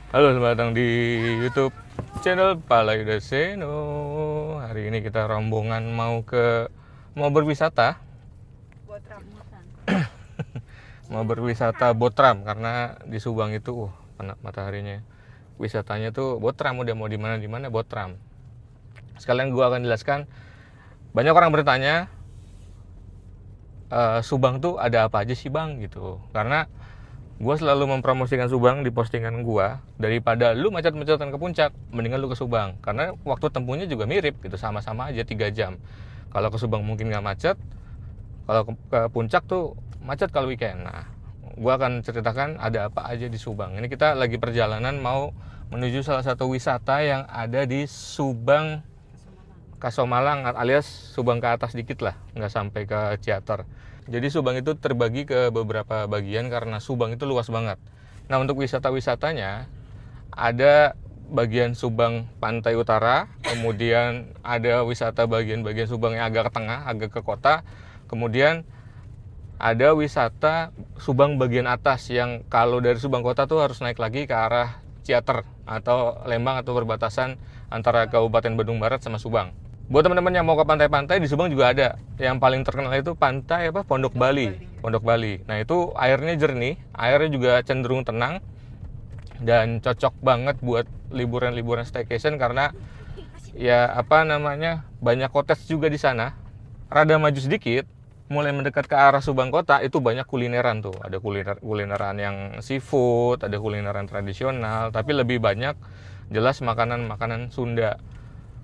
Halo, selamat datang di YouTube channel Palayuda Seno. Hari ini kita rombongan mau berwisata, Buat rambutan. mau berwisata Botram karena di Subang itu panas mataharinya. Wisatanya tuh Botram, udah mau di mana Botram. Sekalian gua akan jelaskan. Banyak orang bertanya, Subang tuh ada apa aja sih bang gitu. Karena gue selalu mempromosikan Subang di postingan gue. Daripada lu macet-macetan ke puncak, mendingan lu ke Subang. Karena waktu tempuhnya juga mirip gitu, sama-sama aja 3 jam. Kalau ke Subang mungkin nggak macet, kalau ke puncak tuh macet kalau weekend. Nah, gue akan ceritakan ada apa aja di Subang. Ini kita lagi perjalanan mau menuju salah satu wisata yang ada di Subang Kasomalang, alias Subang ke atas dikit lah, nggak sampai ke Ciater. Jadi Subang itu terbagi ke beberapa bagian karena Subang itu luas banget. Nah, untuk wisata-wisatanya ada bagian Subang Pantai Utara, kemudian ada wisata bagian-bagian Subang yang agak ke tengah, agak ke kota, kemudian ada wisata Subang bagian atas yang kalau dari Subang kota tuh harus naik lagi ke arah Ciater atau Lembang atau perbatasan antara Kabupaten Bandung Barat sama Subang. Buat teman-teman yang mau ke pantai-pantai di Subang juga ada. Yang paling terkenal itu pantai Pondok Bali. Pondok Bali. Nah, itu airnya jernih, airnya juga cenderung tenang dan cocok banget buat liburan-liburan staycation karena banyak cottage juga di sana. Rada maju sedikit, mulai mendekat ke arah Subang kota itu banyak kulineran tuh. Ada kulineran yang seafood, ada kulineran tradisional, tapi lebih banyak jelas makanan-makanan Sunda.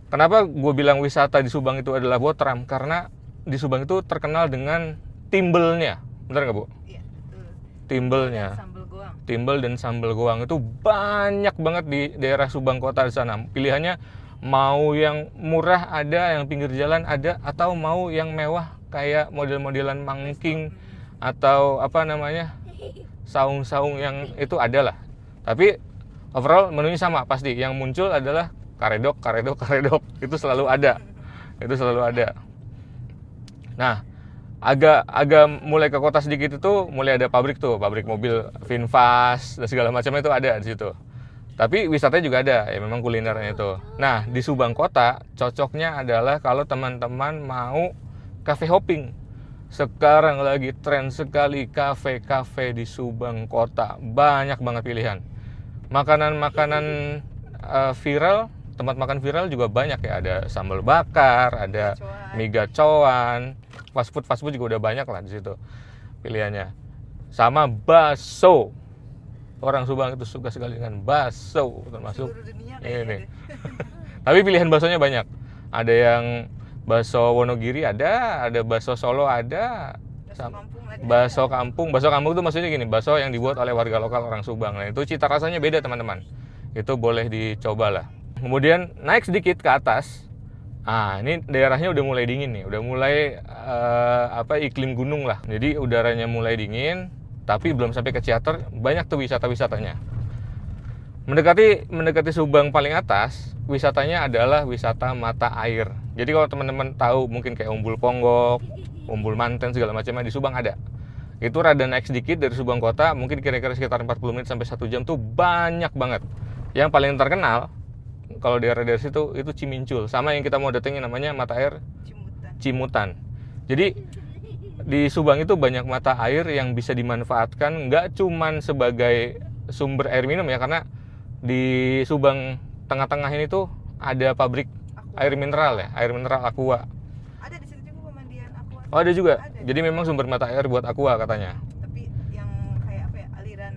Kenapa gue bilang wisata di Subang itu adalah Botram? Karena di Subang itu terkenal dengan timbelnya. Bener nggak, Bu? Iya, betul. Timbelnya. Sambal goang. Timbel dan sambal goang itu banyak banget di daerah Subang kota di sana. Pilihannya mau yang murah ada, yang pinggir jalan ada, atau mau yang mewah kayak model-modelan mangking atau saung-saung yang itu ada lah. Tapi overall menunya sama pasti. Yang muncul adalah karedok itu selalu ada. Nah, agak mulai ke kota sedikit itu mulai ada pabrik mobil Vinfast dan segala macam itu ada di situ. Tapi wisatanya juga ada, ya memang kulinernya itu. Nah, di Subang kota cocoknya adalah kalau teman-teman mau cafe hopping. Sekarang lagi tren sekali kafe-kafe di Subang kota, banyak banget pilihan. Makanan-makanan viral, tempat makan viral juga banyak ya, ada sambal bakar, ada mie gacoan, fast food juga udah banyak lah di situ pilihannya. Sama bakso. Orang Subang itu suka sekali dengan bakso, termasuk ini. Tapi pilihan baksonya banyak. Ada yang bakso Wonogiri ada bakso Solo ada, bakso kampung itu maksudnya gini, bakso yang dibuat oleh warga lokal orang Subang. Nah, itu cita rasanya beda teman-teman. Itu boleh dicoba lah. Kemudian naik sedikit ke atas. Ini daerahnya udah mulai dingin nih, udah mulai iklim gunung lah. Jadi udaranya mulai dingin, tapi belum sampai ke Ciater, banyak tuh wisata-wisatanya. Mendekati Subang paling atas, wisatanya adalah wisata mata air. Jadi kalau teman-teman tahu mungkin kayak Umbul Ponggok, Umbul Manten segala macamnya di Subang ada. Itu rada naik sedikit dari Subang kota, mungkin kira-kira sekitar 40 menit sampai 1 jam tuh banyak banget. Yang paling terkenal kalau daerah dari situ itu Cimincul, sama yang kita mau datengin namanya mata air Cimutan. Jadi di Subang itu banyak mata air yang bisa dimanfaatkan nggak cuman sebagai sumber air minum ya, karena di Subang tengah-tengah ini tuh ada pabrik air mineral Aqua. Ada di situ juga pemandian aqua. Oh, ada juga. Ada. Jadi memang sumber mata air buat Aqua katanya. Tapi yang kayak aliran.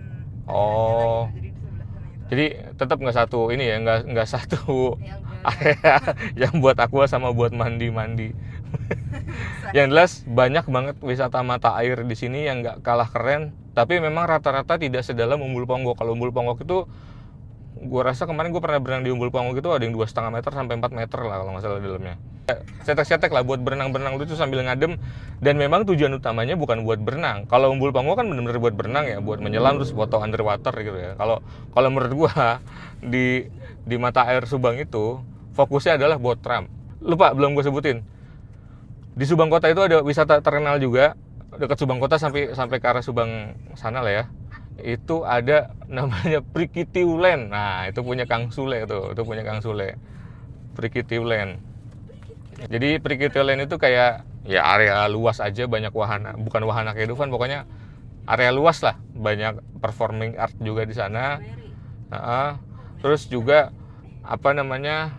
Oh. Gitu. Jadi di sebelah sana itu. Jadi tetap nggak satu ini ya, nggak satu Yang area yang buat Aqua sama buat mandi. Yang jelas banyak banget wisata mata air di sini yang nggak kalah keren. Tapi memang rata-rata tidak sedalam Umbul Ponggok. Kalau Umbul Ponggok itu, gue rasa kemarin gue pernah berenang di Umbul Ponggok itu ada yang 2,5 meter sampai 4 meter lah kalau nggak salah di dalamnya. Cetek-cetek lah buat berenang-berenang lucu sambil ngadem. Dan memang tujuan utamanya bukan buat berenang. Kalau Umbul Ponggok kan benar-benar buat berenang ya, buat menyelam terus foto underwater gitu ya. Kalau menurut gue di mata air Subang itu fokusnya adalah Botram. Lupa belum gue sebutin. Di Subang kota itu ada wisata terkenal juga dekat Subang kota sampai ke arah Subang sana lah ya. itu ada namanya Prikitiulen. Nah, itu punya Kang Sule tuh, itu punya Kang Sule. Prikitiulen. Jadi Prikitiulen itu kayak ya area luas aja, banyak wahana, bukan wahana kehidupan, pokoknya area luas lah, banyak performing art juga di sana. Terus juga apa namanya,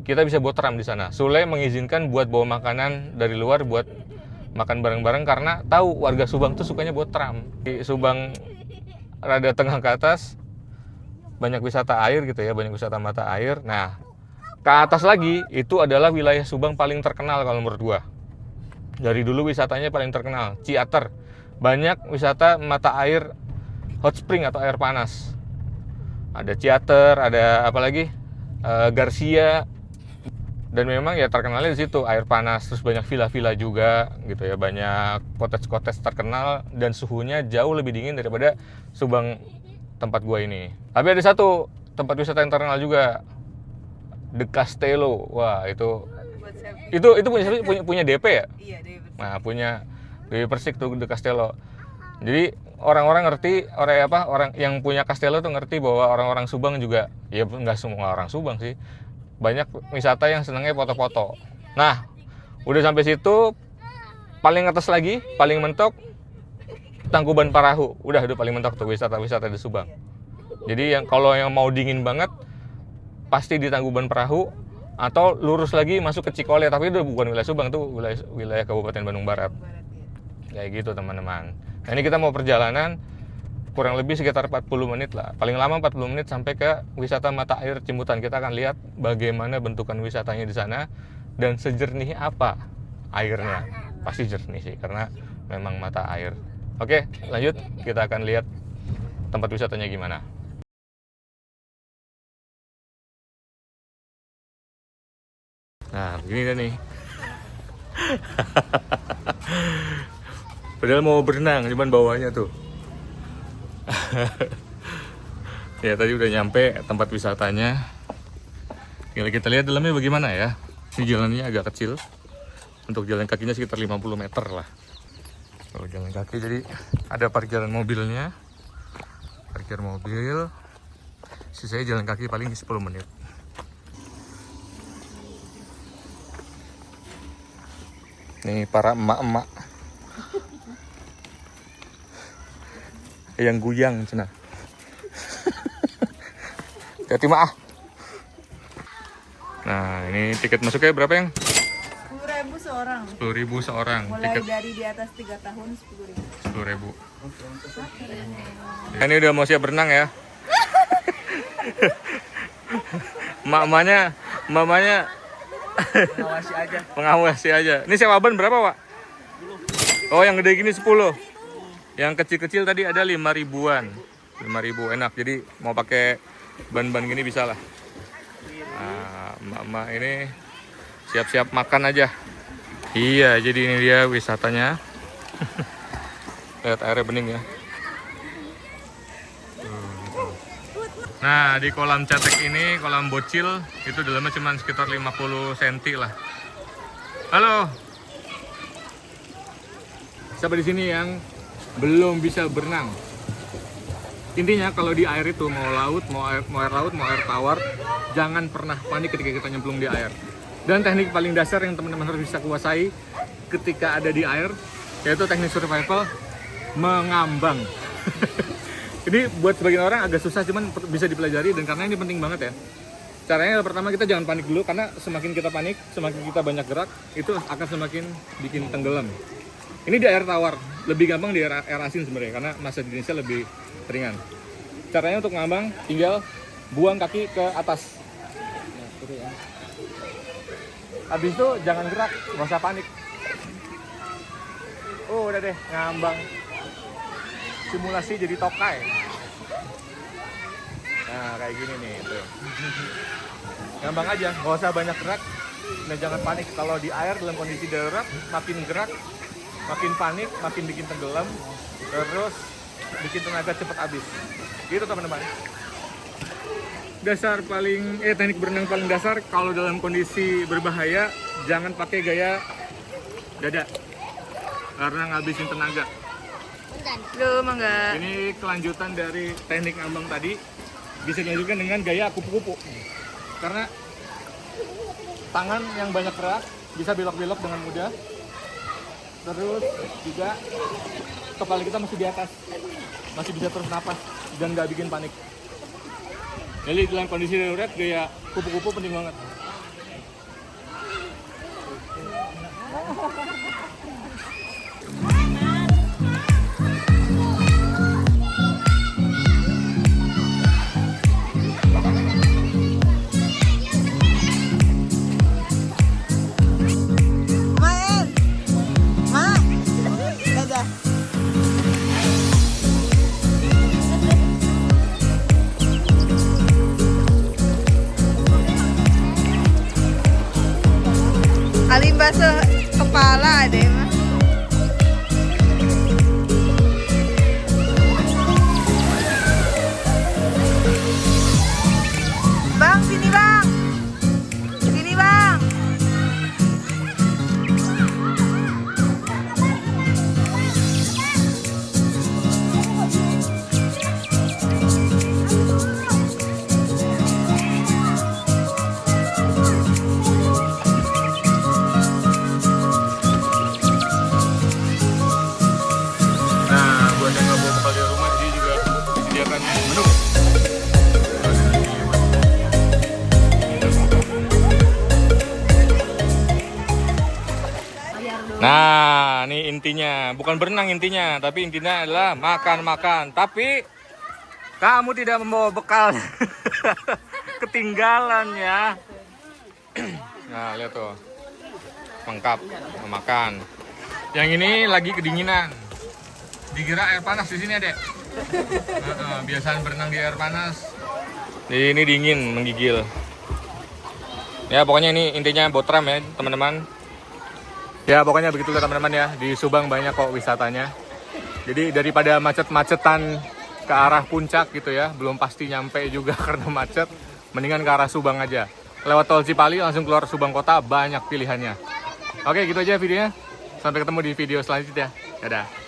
kita bisa buat tram di sana. Sule mengizinkan buat bawa makanan dari luar buat makan bareng-bareng karena tahu warga Subang tuh sukanya buat tram. Di Subang rada tengah ke atas banyak wisata air gitu ya, banyak wisata mata air. Nah, ke atas lagi itu adalah wilayah Subang paling terkenal kalau menurut gua. Dari dulu wisatanya paling terkenal, Ciater. Banyak wisata mata air hot spring atau air panas. Ada Ciater, ada apa lagi? Garcia. Dan memang ya terkenalnya di situ air panas, terus banyak villa-villa juga gitu ya, banyak cottage-cottage terkenal dan suhunya jauh lebih dingin daripada Subang tempat gua ini. Tapi ada satu tempat wisata yang terkenal juga, The Castello. Wah, itu Buat selfie. punya DP ya? Iya, Dewi Persik. Nah, punya Dewi Persik tuh The Castello. Jadi orang-orang ngerti, orang yang punya Castello tuh ngerti bahwa orang-orang Subang juga, ya nggak semua orang Subang sih, banyak wisata yang senangnya foto-foto. Nah, udah sampai situ, paling atas lagi, paling mentok, Tangkuban Parahu. Udah paling mentok tuh wisata-wisata di Subang. Jadi kalau yang mau dingin banget, pasti di Tangkuban Parahu, atau lurus lagi masuk ke Cikole, tapi itu bukan wilayah Subang, tuh wilayah Kabupaten Bandung Barat. Barat, ya. Kayak gitu teman-teman. Nah, ini kita mau perjalanan kurang lebih sekitar 40 menit lah. Paling lama 40 menit sampai ke wisata mata air Cimutan. Kita akan lihat bagaimana bentukan wisatanya di sana dan sejernih apa airnya. Pasti jernih sih karena memang mata air. Oke, lanjut. Kita akan lihat tempat wisatanya gimana. Nah, begini kan nih. Padahal mau berenang, cuman bawahnya tuh. Ya, tadi udah nyampe tempat wisatanya. Tinggal kita lihat dalamnya bagaimana ya. Ini jalannya agak kecil. Untuk jalan kakinya sekitar 50 meter lah. Kalau jalan kaki, jadi ada parkiran mobilnya. Parkir mobil. Sisanya jalan kaki paling 10 menit. Nih para emak-emak yang guyang cina. Hati maaf. Nah, ini tiket masuknya berapa yang? 10.000 seorang. 10.000 seorang. Mulai Tiket dari di atas 3 tahun 10.000. 10.000. Ini udah mau siap berenang ya. Mamanya mengawasi aja. Ini sewa ban berapa, Pak? Oh, yang gede gini 10. Yang kecil-kecil tadi ada 5.000-an. 5.000 enak. Jadi mau pakai ban-ban gini bisa lah. Nah, Mama ini siap-siap makan aja. Iya, jadi ini dia wisatanya. Lihat airnya bening ya. Nah, di kolam cetek ini, kolam bocil, itu dalamnya cuma sekitar 50 cm lah. Halo. Siapa di sini yang belum bisa berenang? Intinya kalau di air itu, mau laut, mau air laut, mau air tawar, jangan pernah panik ketika kita nyemplung di air. Dan teknik paling dasar yang teman-teman harus bisa kuasai ketika ada di air, yaitu teknik survival mengambang. Ini buat sebagian orang agak susah, cuman bisa dipelajari, dan karena ini penting banget ya. Caranya pertama, kita jangan panik dulu, karena semakin kita panik, semakin kita banyak gerak, itu akan semakin bikin tenggelam. Ini di air tawar, lebih gampang di air asin sebenarnya, karena massa di Indonesia lebih ringan. Caranya untuk ngambang, tinggal buang kaki ke atas. Habis itu jangan gerak, nggak usah panik. Oh, udah deh, ngambang. Simulasi jadi tokai. Nah, kayak gini nih tuh. Ngambang aja, nggak usah banyak gerak. Dan jangan panik kalau di air dalam kondisi darurat, makin gerak, makin panik, makin bikin tenggelam, terus bikin tenaga cepat habis. Gitu teman-teman. Teknik berenang paling dasar kalau dalam kondisi berbahaya, jangan pakai gaya dada karena ngabisin tenaga. Duh, mangga. Ini kelanjutan dari teknik ngambang tadi, bisa dilanjutkan dengan gaya kupu-kupu. Karena tangan yang banyak gerak bisa belok-belok dengan mudah. Terus juga kepala kita masih di atas, masih bisa terus napas dan nggak bikin panik. Jadi dalam kondisi darurat gaya kupu-kupu penting banget. Main. Ma. Dadah. Alim basuh kepala deh, mah. Bang, sini bang. Sini bang. Nah, buat yang nggak bawa bekal di rumah, jadi juga disediakan menu. Nah, ini intinya, bukan berenang intinya, tapi intinya adalah makan-makan. Tapi kamu tidak membawa bekal, ketinggalan ya. Nah, lihat tuh, lengkap makan. Yang ini lagi kedinginan. Dikira air panas di sini, Adek. Biasaan berenang di air panas. Jadi ini dingin, menggigil. Ya, pokoknya ini intinya Botram ya, teman-teman. Ya, pokoknya begitulah teman-teman ya. Di Subang banyak kok wisatanya. Jadi daripada macet-macetan ke arah puncak gitu ya, belum pasti nyampe juga karena macet, mendingan ke arah Subang aja. Lewat tol Cipali langsung keluar Subang kota, banyak pilihannya. Oke, gitu aja videonya. Sampai ketemu di video selanjutnya. Dadah.